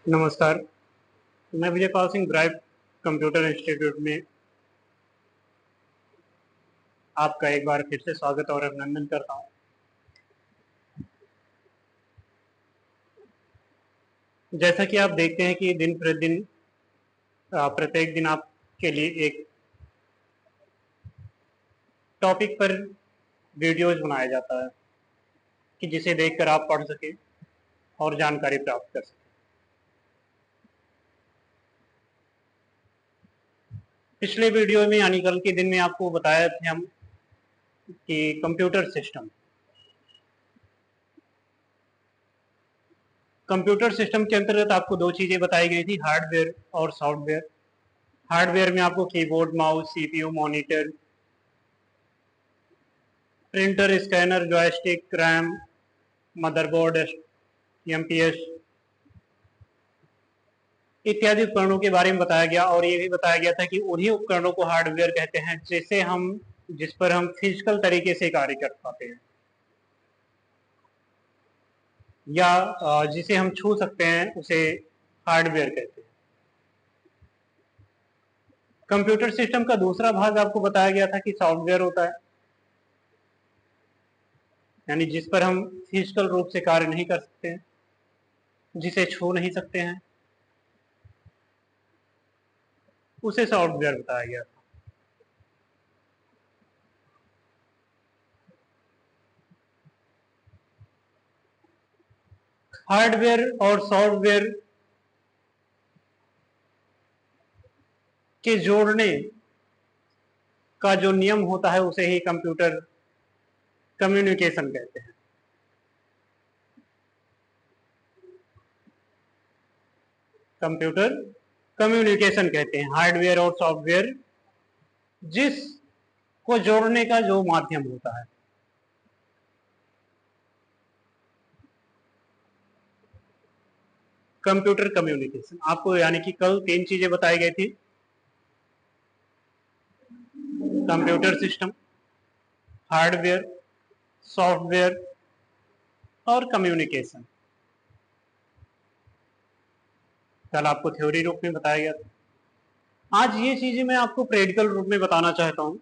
नमस्कार। मैं Vijay Pal Singh bright computer institute में आपका एक बार फिर से स्वागत और अभिनंदन करता हूं। जैसा कि आप देखते हैं कि दिन प्रतिदिन प्रत्येक दिन आपके लिए एक टॉपिक पर वीडियोज बनाया जाता है कि जिसे देखकर आप पढ़ सकें और जानकारी प्राप्त कर सकें। पिछले वीडियो में यानी कल के दिन में आपको बताया थे हम कि कंप्यूटर सिस्टम के अंतर्गत आपको दो चीजें बताई गई थी, हार्डवेयर और सॉफ्टवेयर। हार्डवेयर में आपको keyboard, mouse, CPU, monitor, printer, scanner, joystick, RAM, motherboard, MPS इत्यादि उपकरणों के बारे में बताया गया और ये भी बताया गया था कि उन्हीं उपकरणों को हार्डवेयर कहते हैं जिस पर हम फिजिकल तरीके से कार्य कर पाते हैं या जिसे हम छू सकते हैं उसे हार्डवेयर कहते हैं। कंप्यूटर सिस्टम का दूसरा भाग आपको बताया गया था कि सॉफ्टवेयर होता है, यानी जिस पर हम फिजिकल रूप से कार्य नहीं कर सकते हैं, जिसे छू नहीं सकते हैं, उसे सॉफ्टवेयर बताया गया था। हार्डवेयर और सॉफ्टवेयर के जोड़ने का जो नियम होता है उसे ही कंप्यूटर कम्युनिकेशन कहते हैं। कंप्यूटर कम्युनिकेशन कहते हैं हार्डवेयर और सॉफ्टवेयर जिस को जोड़ने का जो माध्यम होता है। कंप्यूटर कम्युनिकेशन आपको यानी कि कल तीन चीजें बताई गई थी, कंप्यूटर सिस्टम, हार्डवेयर, सॉफ्टवेयर और कम्युनिकेशन। कल आपको थ्योरी रूप में बताया गया था। आज ये चीजें मैं आपको प्रैक्टिकल रूप में बताना चाहता हूं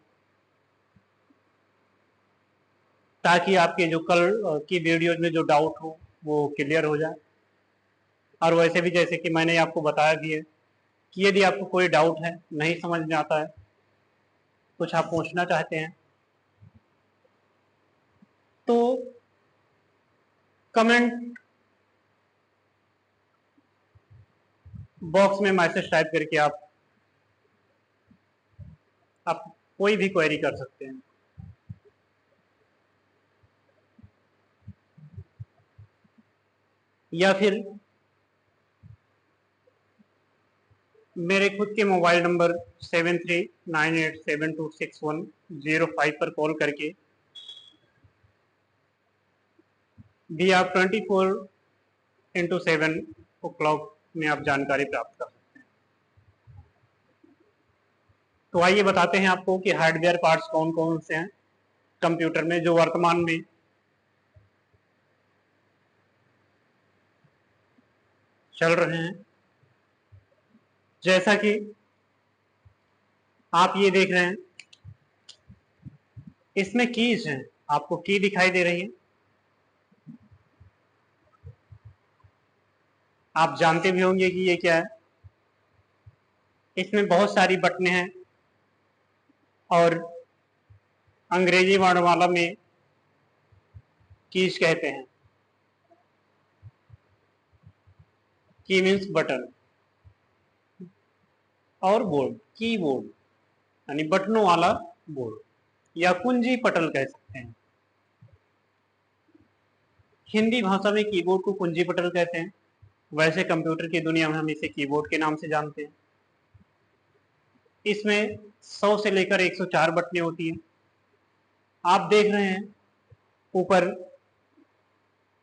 ताकि आपके जो कल की वीडियोज में जो डाउट हो वो क्लियर हो जाए। और वैसे भी जैसे कि मैंने आपको बताया भी है कि यदि आपको कोई डाउट है, नहीं समझ में आता है, कुछ आप पूछना चाहते हैं तो कमेंट बॉक्स में मैसेज टाइप करके आप कोई भी क्वेरी कर सकते हैं। या फिर मेरे खुद के मोबाइल नंबर 7398726105 पर कॉल करके भी आप 24x7 o'clock में आप जानकारी प्राप्त कर सकते हैं। तो आइए बताते हैं आपको कि हार्डवेयर पार्ट्स कौन कौन से हैं कंप्यूटर में जो वर्तमान में चल रहे हैं। जैसा कि आप ये देख रहे हैं, इसमें कीज हैं, आपको की दिखाई दे रही है। आप जानते भी होंगे कि ये क्या है। इसमें बहुत सारी बटनें हैं और अंग्रेजी वर्णमाला में कीज कहते हैं। की मीन्स बटन और बोर्ड, कीबोर्ड यानी बटनों वाला बोर्ड या कुंजी पटल कह सकते हैं। हिंदी भाषा में कीबोर्ड को कुंजी पटल कहते हैं, वैसे कंप्यूटर की दुनिया में हम इसे कीबोर्ड के नाम से जानते हैं। इसमें 100 से लेकर 104 बटनें होती हैं। आप देख रहे हैं ऊपर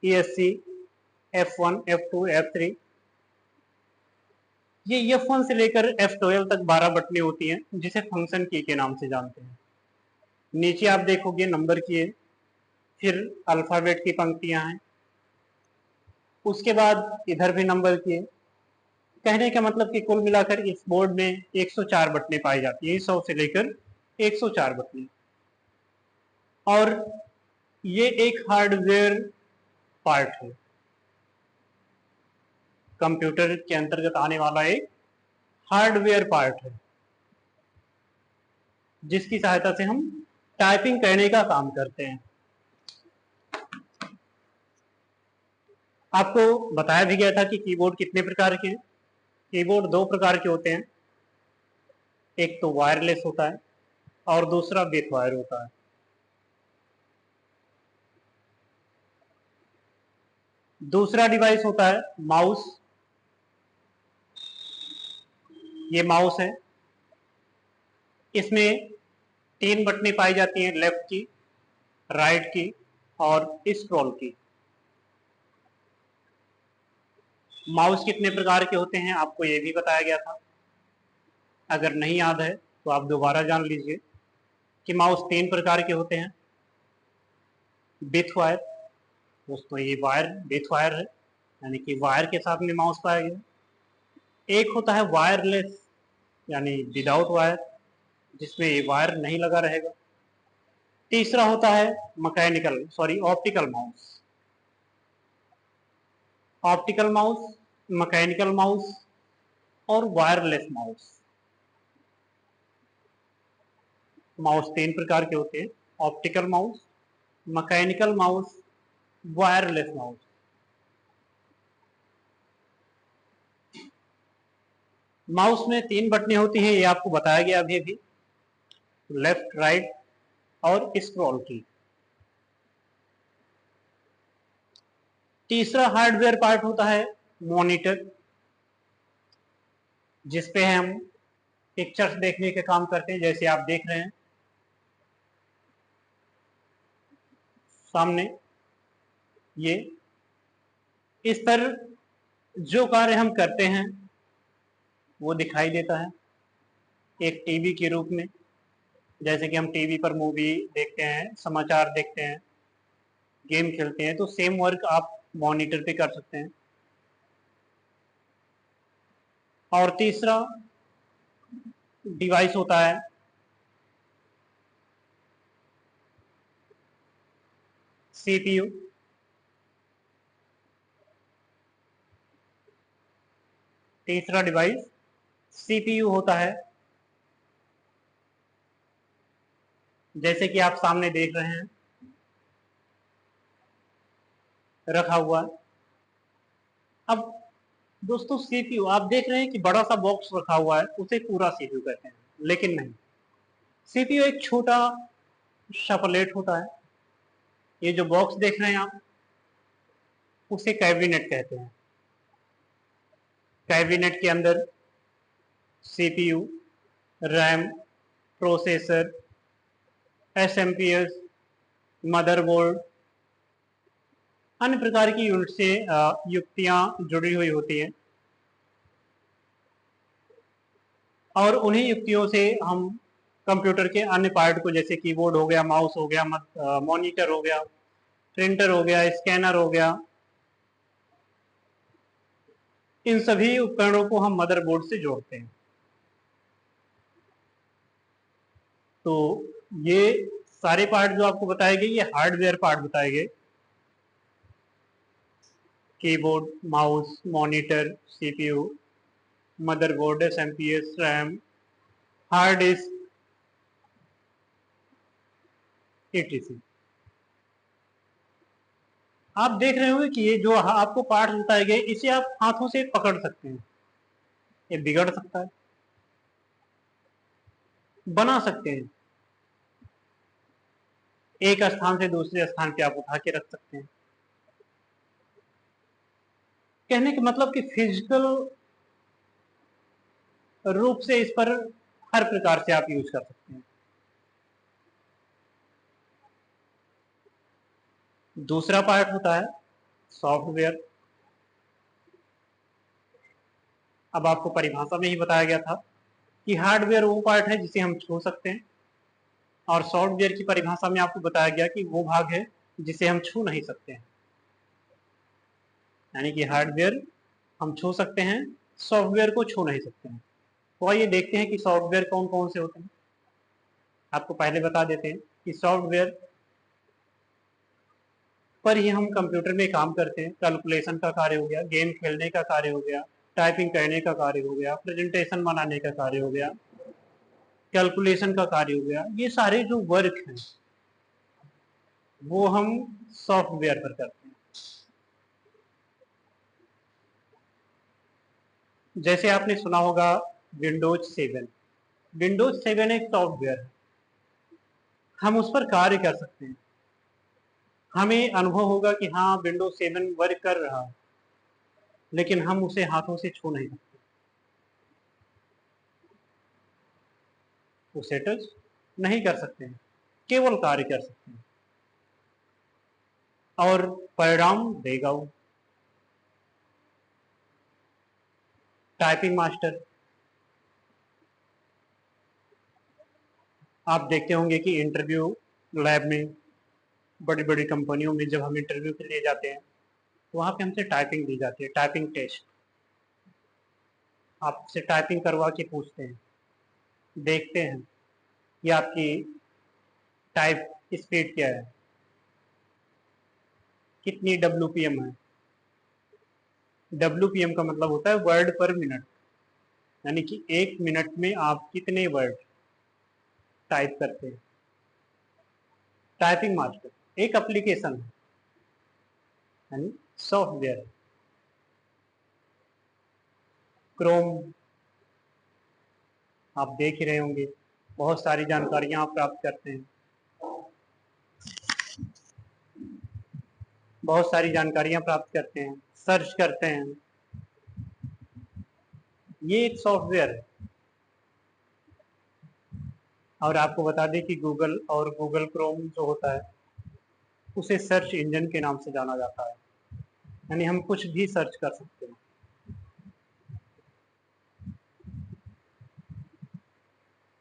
ESC, F1, F2, F3, ये F1 से लेकर F12 तक 12 बटनें होती हैं जिसे फंक्शन की के नाम से जानते हैं। नीचे आप देखोगे नंबर की है, फिर अल्फाबेट की पंक्तियां हैं, उसके बाद इधर भी नंबर की है, कहने का मतलब कि कुल मिलाकर इस बोर्ड में 104 बटनें पाई जाती हैं, 100 से लेकर 104 बटनें। और ये एक हार्डवेयर पार्ट है, कंप्यूटर के अंतर्गत आने वाला एक हार्डवेयर पार्ट है, जिसकी सहायता से हम टाइपिंग करने का काम करते हैं। आपको बताया भी गया था कि कीबोर्ड कितने प्रकार के हैं। कीबोर्ड दो प्रकार के होते हैं, एक तो वायरलेस होता है और दूसरा विथ वायर होता है। दूसरा डिवाइस होता है माउस। ये माउस है, इसमें 3 बटनें पाई जाती हैं, लेफ्ट की, राइट की और स्क्रॉल की। माउस कितने प्रकार के होते हैं आपको ये भी बताया गया था। अगर नहीं याद है तो आप दोबारा जान लीजिए कि माउस 3 प्रकार के होते हैं। विथ वायर, दोस्तों ये वायर विथ वायर है, यानी कि वायर के साथ में माउस पाया गया। एक होता है वायरलेस, यानी विदाउट वायर, जिसमें ये वायर नहीं लगा रहेगा। तीसरा होता है optical mouse. Optical mouse, mechanical mouse और वायरलेस माउस। माउस 3 प्रकार के होते हैं, optical mouse, mechanical mouse, wireless mouse. Mouse में 3 बटनें होती हैं, ये आपको बताया गया अभी, लेफ्ट, राइट और स्क्रॉल की। तीसरा हार्डवेयर पार्ट होता है मॉनिटर, जिसपे हम पिक्चर्स देखने के काम करते हैं, जैसे आप देख रहे हैं सामने। ये इस पर जो कार्य हम करते हैं वो दिखाई देता है एक टीवी के रूप में। जैसे कि हम टीवी पर मूवी देखते हैं, समाचार देखते हैं, गेम खेलते हैं, तो सेम वर्क आप मॉनिटर पे कर सकते हैं। और तीसरा डिवाइस होता है सीपीयू। तीसरा डिवाइस सीपीयू होता है, जैसे कि आप सामने देख रहे हैं रखा हुआ। अब दोस्तों सीपीयू आप देख रहे हैं कि बड़ा सा बॉक्स रखा हुआ है, उसे पूरा सीपीयू कहते हैं, लेकिन नहीं। सीपीयू एक छोटा सा प्लेट होता है। ये जो बॉक्स देख रहे हैं आप, उसे कैबिनेट कहते हैं। कैबिनेट के अंदर CPU, RAM, processor, SMPS, motherboard, अन्य प्रकार की यूनिट से युक्तियां जुड़ी हुई होती हैं, और उन्हीं युक्तियों से हम कंप्यूटर के अन्य पार्ट को, जैसे कीबोर्ड हो गया, माउस हो गया, मॉनिटर हो गया, प्रिंटर हो गया, स्कैनर हो गया, इन सभी उपकरणों को हम मदरबोर्ड से जोड़ते हैं। तो ये सारे पार्ट जो आपको बताए गए, ये हार्डवेयर पार्ट बताए गए। Keyboard, mouse, monitor, CPU, motherboard, SMPS, RAM, hard disk, etc। आप देख रहे होंगे कि ये जो आपको पार्ट बताए गए, इसे आप हाथों से पकड़ सकते हैं। ये बिगड़ सकता है, बना सकते हैं, एक स्थान से दूसरे स्थान पे आप उठा के रख सकते हैं। कहने का मतलब कि फिजिकल रूप से इस पर हर प्रकार से आप यूज कर सकते हैं। दूसरा पार्ट होता है सॉफ्टवेयर। अब आपको परिभाषा में ही बताया गया था कि हार्डवेयर वो पार्ट है जिसे हम छू सकते हैं, और सॉफ्टवेयर की परिभाषा में आपको बताया गया कि वो भाग है जिसे हम छू नहीं सकते हैं। यानी कि हार्डवेयर हम छू सकते हैं, सॉफ्टवेयर को छू नहीं सकते हैं। तो आइए देखते हैं कि सॉफ्टवेयर कौन कौन से होते हैं। आपको पहले बता देते हैं कि सॉफ्टवेयर पर ही हम कंप्यूटर में काम करते हैं। कैलकुलेशन का कार्य हो गया, गेम खेलने का कार्य हो गया, टाइपिंग करने का कार्य हो गया, प्रेजेंटेशन बनाने का कार्य हो गया, कैलकुलेशन का कार्य हो गया। ये सारे जो वर्क हैं वो हम सॉफ्टवेयर पर करते हैं। जैसे आपने सुना होगा विंडोज 7। विंडोज 7 एक सॉफ्टवेयर है, हम उस पर कार्य कर सकते हैं। हमें अनुभव होगा कि हाँ विंडोज 7 वर्क कर रहा है, लेकिन हम उसे हाथों से छू नहीं सकते, उसे टच नहीं कर सकते हैं, केवल कार्य कर सकते हैं और परिणाम देगा वो। टाइपिंग मास्टर, आप देखते होंगे कि इंटरव्यू लैब में, बड़ी बड़ी कंपनियों में जब हम इंटरव्यू के लिए जाते हैं तो वहाँ पे हमसे टाइपिंग दी जाती है, टाइपिंग टेस्ट। आपसे टाइपिंग करवा के पूछते हैं, देखते हैं कि आपकी टाइप स्पीड क्या है, कितनी WPM है। WPM का मतलब होता है वर्ड पर मिनट, यानी कि 1 मिनट में आप कितने वर्ड टाइप करते हैं। टाइपिंग मास्टर एक एप्लीकेशन है, यानी सॉफ्टवेयर। क्रोम आप देख ही रहे होंगे, बहुत सारी जानकारियां आप प्राप्त करते हैं, बहुत सारी जानकारियां प्राप्त करते हैं, सर्च करते हैं। ये एक सॉफ्टवेयर है। और आपको बता दें कि गूगल और गूगल क्रोम जो होता है उसे सर्च इंजन के नाम से जाना जाता है, यानी हम कुछ भी सर्च कर सकते हैं।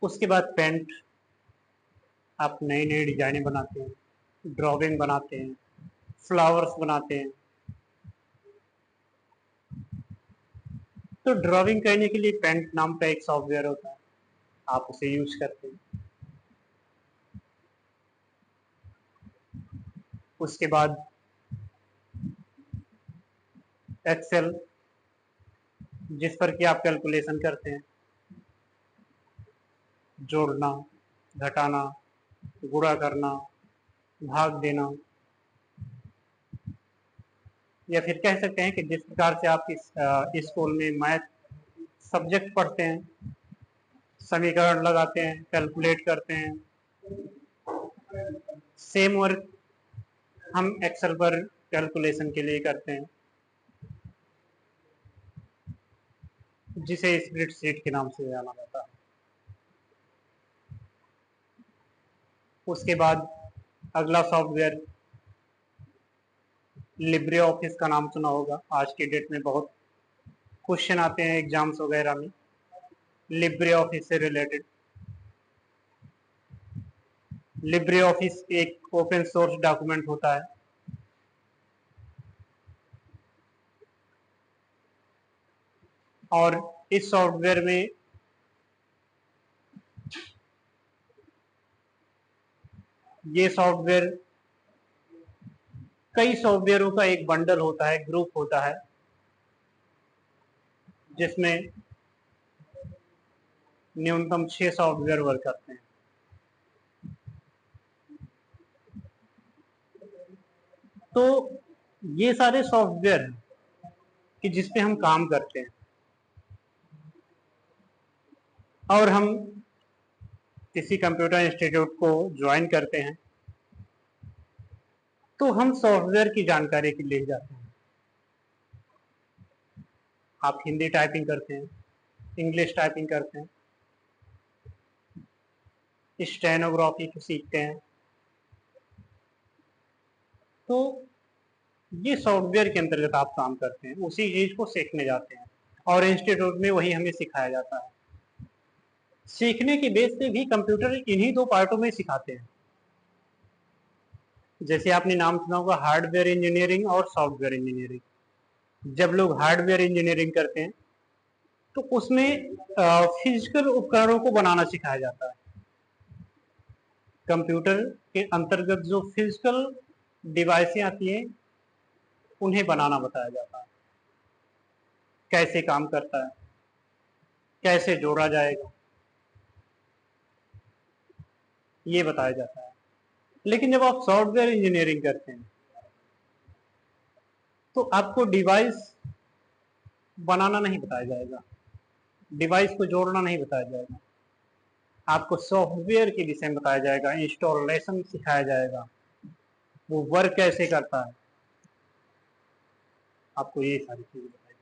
उसके बाद पेंट, आप नई नई डिजाइनें बनाते हैं, ड्राइंग बनाते हैं, फ्लावर्स बनाते हैं। तो ड्राइंग करने के लिए पेंट नाम का एक सॉफ्टवेयर होता है, आप उसे यूज करते हैं। उसके बाद एक्सेल, जिस पर कि आप कैलकुलेशन करते हैं, जोड़ना, घटाना, गुणा करना, भाग देना, या फिर कह सकते हैं कि जिस प्रकार से आप इस स्कूल में मैथ सब्जेक्ट पढ़ते हैं, समीकरण लगाते हैं, कैलकुलेट करते हैं, सेम वर्क हम एक्सेल पर कैलकुलेशन के लिए करते हैं, जिसे स्प्रेडशीट के नाम से जाना जाता है। उसके बाद अगला सॉफ्टवेयर लिब्रे ऑफिस का नाम सुना होगा। आज की डेट में बहुत क्वेश्चन आते हैं एग्जाम्स वगैरह में लिब्रे ऑफिस से रिलेटेड। लिब्रे ऑफिस एक ओपन सोर्स डॉक्यूमेंट होता है, और इस सॉफ्टवेयर में ये सॉफ्टवेयर कई सॉफ्टवेयरों का एक बंडल होता है, ग्रुप होता है, जिसमें न्यूनतम 6 सॉफ्टवेयर वर्क करते हैं। तो ये सारे सॉफ्टवेयर हैं कि जिस पे हम काम करते हैं, और हम किसी कंप्यूटर इंस्टीट्यूट को ज्वाइन करते हैं तो हम सॉफ्टवेयर की जानकारी के लिए जाते हैं। आप हिंदी टाइपिंग करते हैं, इंग्लिश टाइपिंग करते हैं, स्टेनोग्राफी को सीखते हैं, तो ये सॉफ्टवेयर के अंतर्गत आप काम करते हैं, उसी चीज को सीखने जाते हैं और इंस्टीट्यूट में वही हमें सिखाया जाता है। सीखने के बेस पे भी कंप्यूटर इन्हीं दो पार्टों में सिखाते हैं। जैसे आपने नाम सुना होगा हार्डवेयर इंजीनियरिंग और सॉफ्टवेयर इंजीनियरिंग। जब लोग हार्डवेयर इंजीनियरिंग करते हैं तो उसमें फिजिकल उपकरणों को बनाना सिखाया जाता है। कंप्यूटर के अंतर्गत जो फिजिकल डिवाइसें आती हैं उन्हें बनाना बताया जाता है, कैसे काम करता है, कैसे जोड़ा जाएगा, ये बताया जाता है। लेकिन जब आप सॉफ्टवेयर इंजीनियरिंग करते हैं तो आपको डिवाइस बनाना नहीं बताया जाएगा, डिवाइस को जोड़ना नहीं बताया जाएगा, आपको सॉफ्टवेयर के विषय में बताया जाएगा, इंस्टॉलेशन सिखाया जाएगा, वो वर्क कैसे करता है, आपको ये सारी चीजें बताई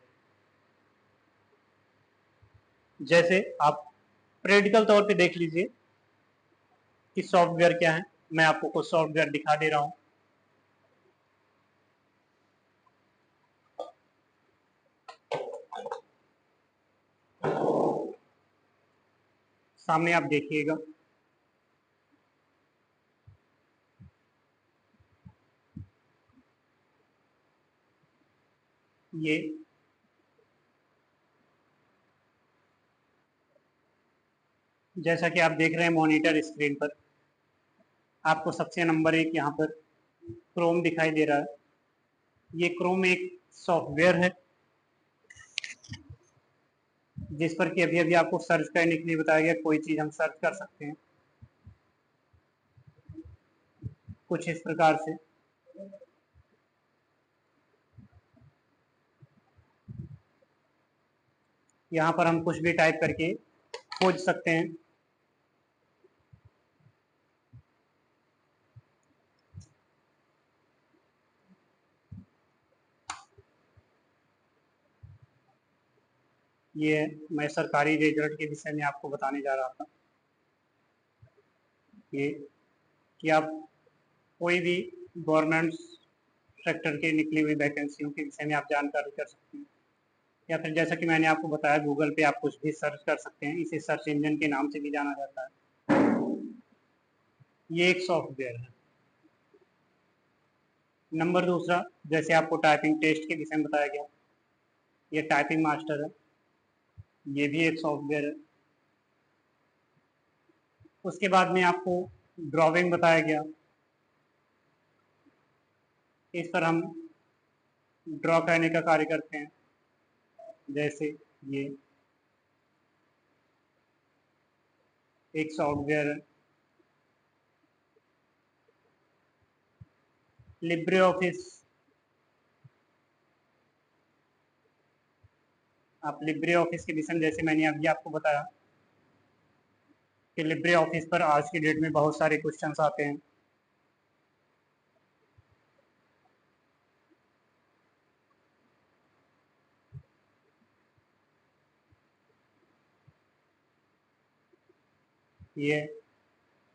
जाएगी। जैसे आप प्रैक्टिकल तौर पे देख लीजिए कि सॉफ्टवेयर क्या है। मैं आपको कुछ सॉफ्टवेयर दिखा दे रहा हूं। सामने आप देखिएगा, ये जैसा कि आप देख रहे हैं मॉनिटर स्क्रीन पर, आपको सबसे नंबर एक यहाँ पर क्रोम दिखाई दे रहा है। ये क्रोम एक सॉफ्टवेयर है जिस पर कि अभी अभी आपको सर्च करने के लिए बताया गया, कोई चीज हम सर्च कर सकते हैं कुछ इस प्रकार से। यहाँ पर हम कुछ भी टाइप करके खोज सकते हैं। ये मैं सरकारी रिजल्ट के विषय में आपको बताने जा रहा था, ये कि आप कोई भी गवर्नमेंट सेक्टर के निकली हुई वैकेंसियों के विषय में आप जानकारी कर सकते हैं, या फिर जैसा कि मैंने आपको बताया गूगल पे आप कुछ भी सर्च कर सकते हैं। इसे सर्च इंजन के नाम से भी जाना जाता है। ये एक सॉफ्टवेयर है। नंबर दूसरा, जैसे आपको टाइपिंग टेस्ट के विषय में बताया गया, ये टाइपिंग मास्टर है, ये भी एक सॉफ्टवेयर है। उसके बाद में आपको ड्राइंग बताया गया, इस पर हम ड्रॉ करने का कार्य करते हैं। जैसे ये एक सॉफ्टवेयर है। लिब्रे ऑफिस, आप लिब्रे ऑफिस के विषय में, जैसे मैंने अभी आपको बताया कि लिब्रे ऑफिस पर आज की डेट में बहुत सारे क्वेश्चंस आते हैं। ये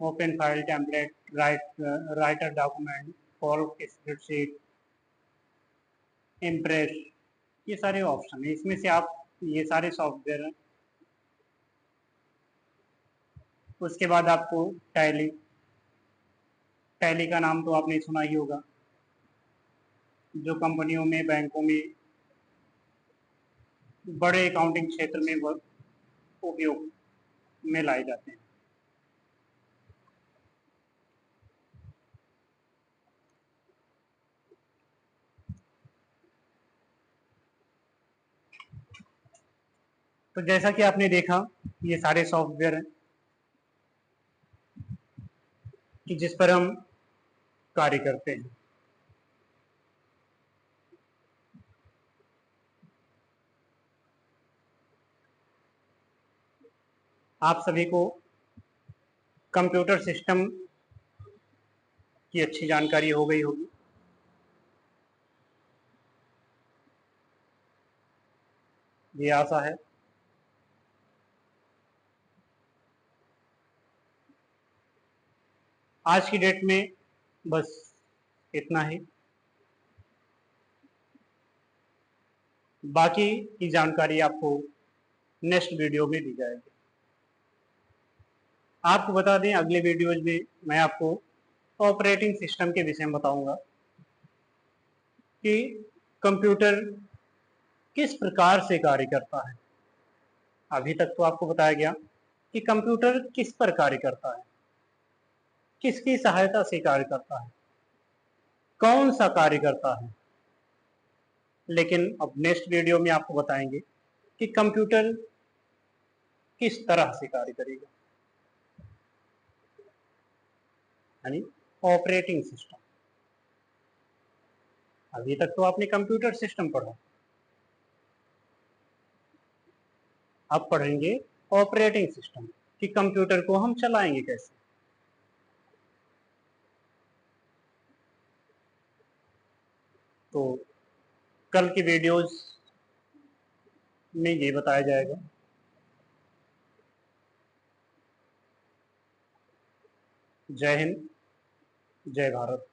open file template, writer document, fault spreadsheet, impress, ये सारे ऑप्शन है। इसमें से आप, ये सारे सॉफ्टवेयर हैं। उसके बाद आपको टैली, टैली का नाम तो आपने सुना ही होगा, जो कंपनियों में, बैंकों में, बड़े अकाउंटिंग क्षेत्र में उपयोग में लाए जाते हैं। तो जैसा कि आपने देखा, ये सारे सॉफ्टवेयर हैं कि जिस पर हम कार्य करते हैं। आप सभी को कंप्यूटर सिस्टम की अच्छी जानकारी हो गई होगी। ये आशा है। आज की डेट में बस इतना ही। बाकी की जानकारी आपको नेक्स्ट वीडियो में दी जाएगी। आपको बता दें, अगले वीडियोज में मैं आपको ऑपरेटिंग सिस्टम के विषय में बताऊंगा कि कंप्यूटर किस प्रकार से कार्य करता है। अभी तक तो आपको बताया गया कि कंप्यूटर किस पर कार्य करता है, किसकी सहायता से कार्य करता है, कौन सा कार्य करता है। लेकिन अब नेक्स्ट वीडियो में आपको बताएंगे कि कंप्यूटर किस तरह से कार्य करेगा, यानी ऑपरेटिंग सिस्टम। अभी तक तो आपने कंप्यूटर सिस्टम पढ़ा, अब पढ़ेंगे ऑपरेटिंग सिस्टम कि कंप्यूटर को हम चलाएंगे कैसे। तो कल की वीडियोस में ये बताया जाएगा। जय हिंद, जय भारत।